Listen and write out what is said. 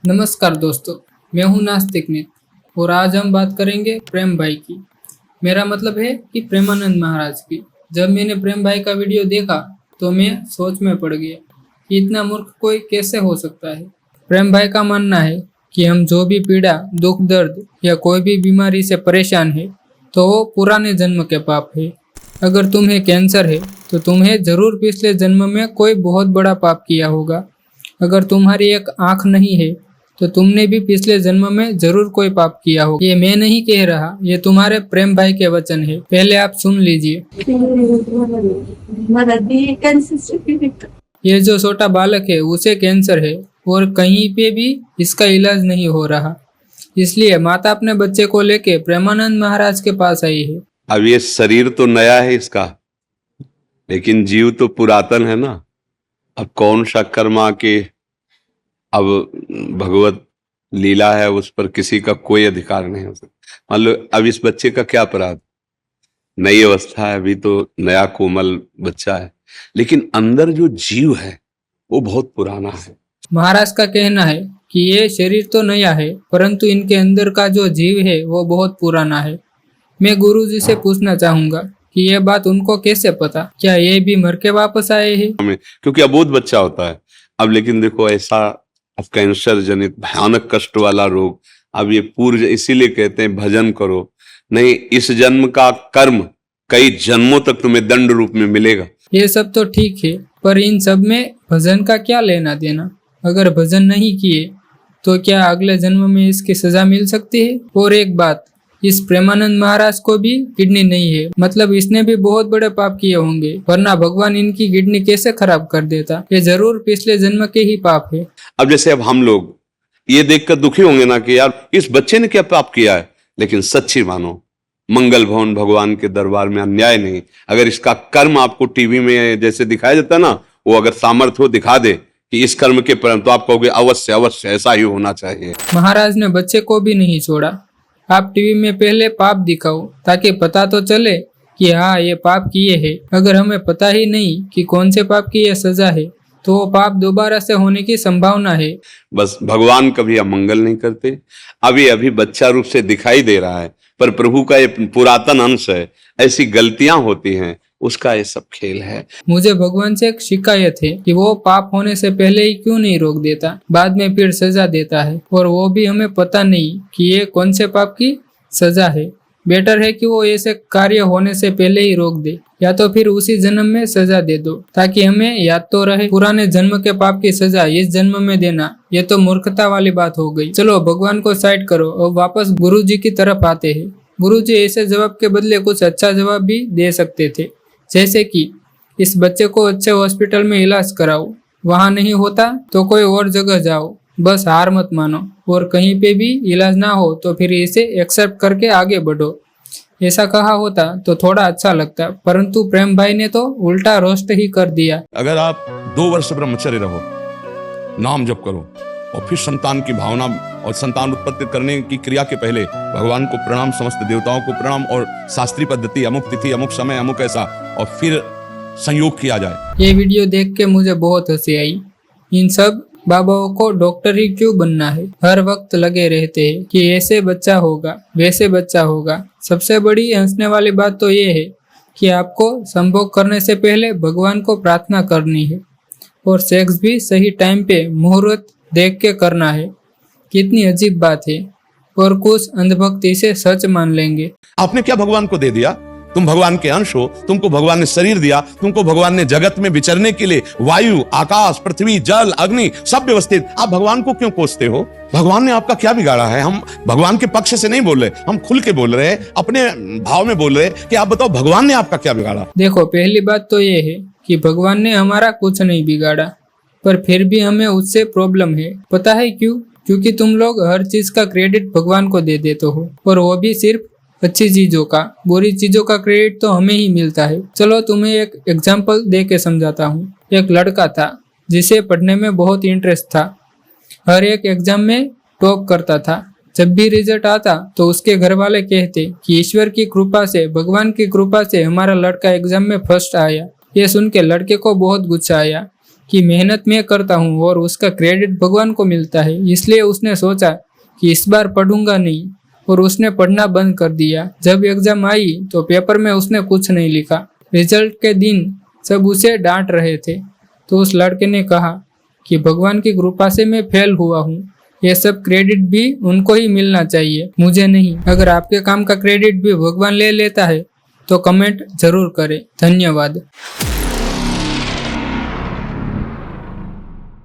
नमस्कार दोस्तों, मैं हूं नास्तिक नित और आज हम बात करेंगे प्रेम भाई की। मेरा मतलब है कि प्रेमानंद महाराज की। जब मैंने प्रेम भाई का वीडियो देखा तो मैं सोच में पड़ गया कि इतना मूर्ख कोई कैसे हो सकता है। प्रेम भाई का मानना है कि हम जो भी पीड़ा, दुख, दर्द या कोई भी बीमारी से परेशान है तो वो पुराने जन्म के पाप है। अगर तुम्हें कैंसर है तो तुम्हें जरूर पिछले जन्म में कोई बहुत बड़ा पाप किया होगा। अगर तुम्हारी एक आंख नहीं है तो तुमने भी पिछले जन्म में जरूर कोई पाप किया होगा। ये मैं नहीं कह रहा, ये तुम्हारे प्रेम भाई के वचन है। पहले आप सुन लीजिए। ये जो छोटा बालक है उसे कैंसर है और कहीं पे भी इसका इलाज नहीं हो रहा, इसलिए माता अपने बच्चे को लेके प्रेमानंद महाराज के पास आई है। अब ये शरीर तो नया है इसका, लेकिन जीव तो पुरातन है ना। अब कौन सा कर्मा के अब भगवत लीला है, उस पर किसी का कोई अधिकार नहीं हो सकता। मान लो अब इस बच्चे का क्या अपराध, नई अवस्था है, अभी तो नया कोमल बच्चा है, लेकिन अंदर जो जीव है वो बहुत पुराना है। महाराज का कहना है कि ये शरीर तो नया है परंतु इनके अंदर का जो जीव है वो बहुत पुराना है। मैं गुरुजी से पूछना चाहूंगा कि ये बात उनको कैसे पता, क्या ये भी मर के वापस आए हैं? क्योंकि अबोध बच्चा होता है अब, लेकिन देखो ऐसा अब कैंसर जनित भयानक कष्ट वाला रोग, अब ये पूर्व, इसीलिए कहते हैं भजन करो, नहीं इस जन्म का कर्म कई जन्मों तक तुम्हें दंड रूप में मिलेगा। ये सब तो ठीक है, पर इन सब में भजन का क्या लेना देना? अगर भजन नहीं किए तो क्या अगले जन्म में इसकी सजा मिल सकती है? और एक बात, इस प्रेमानंद महाराज को भी किडनी नहीं है, मतलब इसने भी बहुत बड़े पाप किए होंगे, वरना भगवान इनकी किडनी कैसे खराब कर देता? ये जरूर पिछले जन्म के ही पाप है। अब जैसे अब हम लोग ये देखकर दुखी होंगे ना कि यार इस बच्चे ने क्या पाप किया है, लेकिन सच्ची मानो मंगल भवन भगवान के दरबार में अन्याय नहीं। अगर इसका कर्म आपको टीवी में जैसे दिखाया जाता है ना, वो अगर सामर्थ्य हो दिखा दे कि इस कर्म के परिणाम, तो आप कहोगे अवश्य अवश्य ऐसा ही होना चाहिए। महाराज ने बच्चे को भी नहीं छोड़ा। आप टीवी में पहले पाप दिखाओ ताकि पता तो चले कि हाँ ये पाप किए हैं। अगर हमें पता ही नहीं कि कौन से पाप की ये सजा है तो वो पाप दोबारा से होने की संभावना है। बस भगवान कभी अमंगल नहीं करते। अभी बच्चा रूप से दिखाई दे रहा है, पर प्रभु का ये पुरातन अंश है, ऐसी गलतियां होती हैं, उसका ये सब खेल है। मुझे भगवान से एक शिकायत है कि वो पाप होने से पहले ही क्यों नहीं रोक देता, बाद में फिर सजा देता है, और वो भी हमें पता नहीं कि ये कौन से पाप की सजा है। बेटर है कि वो ऐसे कार्य होने से पहले ही रोक दे, या तो फिर उसी जन्म में सजा दे दो, ताकि हमें याद तो रहे। पुराने जन्म के पाप की सजा इस जन्म में देना, ये तो मूर्खता वाली बात हो गई। चलो भगवान को साइड करो और वापस गुरु जी की तरफ आते हैं। गुरु जी ऐसे जवाब के बदले कुछ अच्छा जवाब भी दे सकते थे, जैसे कि इस बच्चे को अच्छे हॉस्पिटल में इलाज कराओ, वहाँ नहीं होता तो कोई और जगह जाओ, बस हार मत मानो, और कहीं पे भी इलाज ना हो तो फिर इसे एक्सेप्ट करके आगे बढ़ो। ऐसा कहा होता तो थोड़ा अच्छा लगता, परंतु प्रेम भाई ने तो उल्टा रोस्ट ही कर दिया। अगर आप 2 वर्ष ब्रह्मचर्य रहो, नाम जप करो, और फिर संतान की भावना और संतान उत्पत्ति करने की क्रिया के पहले भगवान को प्रणाम, समस्त देवताओं को प्रणाम, और शास्त्रीय पद्धति अमुक तिथि अमुक समय अमुक ऐसा, और फिर संयोग किया जाए। ये वीडियो देख के मुझे बहुत हंसी आई। इन सब बाबाओं को डॉक्टर ही क्यों बनना है? हर वक्त लगे रहते हैं कि ऐसे बच्चा होगा वैसे बच्चा होगा। सबसे बड़ी हंसने वाली बात तो ये है कि आपको संभोग करने से पहले भगवान को प्रार्थना करनी है, और सेक्स भी सही टाइम पे मुहूर्त देख के करना है। कितनी अजीब बात है, और कुछ अंधभक्त इसे सच मान लेंगे। आपने क्या भगवान को दे दिया? तुम भगवान के अंश हो, तुमको भगवान ने शरीर दिया, तुमको भगवान ने जगत में विचरने के लिए वायु, आकाश, पृथ्वी, जल, अग्नि सब व्यवस्थित। आप भगवान को क्यों कोसते हो? भगवान ने आपका क्या बिगाड़ा है? हम भगवान के पक्ष से नहीं बोल रहे, हम खुल के बोल रहे हैं, अपने भाव में बोल रहे हैं कि आप बताओ भगवान ने आपका क्या बिगाड़ा? देखो, पहली बात तो ये है कि भगवान ने हमारा कुछ नहीं बिगाड़ा, पर फिर भी हमें उससे प्रॉब्लम है। पता है क्यों? क्योंकि तुम लोग हर चीज का क्रेडिट भगवान को दे देते हो, और वो भी सिर्फ अच्छी चीजों का। बुरी चीजों का क्रेडिट तो हमें ही मिलता है। चलो तुम्हें एक एग्जांपल दे के समझाता हूँ। एक लड़का था जिसे पढ़ने में बहुत इंटरेस्ट था, हर एक एग्जाम में टॉप करता था। जब भी रिजल्ट आता तो उसके घर वाले कहते कि ईश्वर की कृपा से, भगवान की कृपा से हमारा लड़का एग्जाम में फर्स्ट आया। ये सुन के लड़के को बहुत गुस्सा आया कि मेहनत मैं करता हूँ और उसका क्रेडिट भगवान को मिलता है, इसलिए उसने सोचा कि इस बार पढ़ूंगा नहीं और उसने पढ़ना बंद कर दिया। जब एग्जाम आई तो पेपर में उसने कुछ नहीं लिखा। रिजल्ट के दिन सब उसे डांट रहे थे तो उस लड़के ने कहा कि भगवान की कृपा से मैं फेल हुआ हूँ, ये सब क्रेडिट भी उनको ही मिलना चाहिए, मुझे नहीं। अगर आपके काम का क्रेडिट भी भगवान ले लेता है तो कमेंट जरूर करें। धन्यवाद।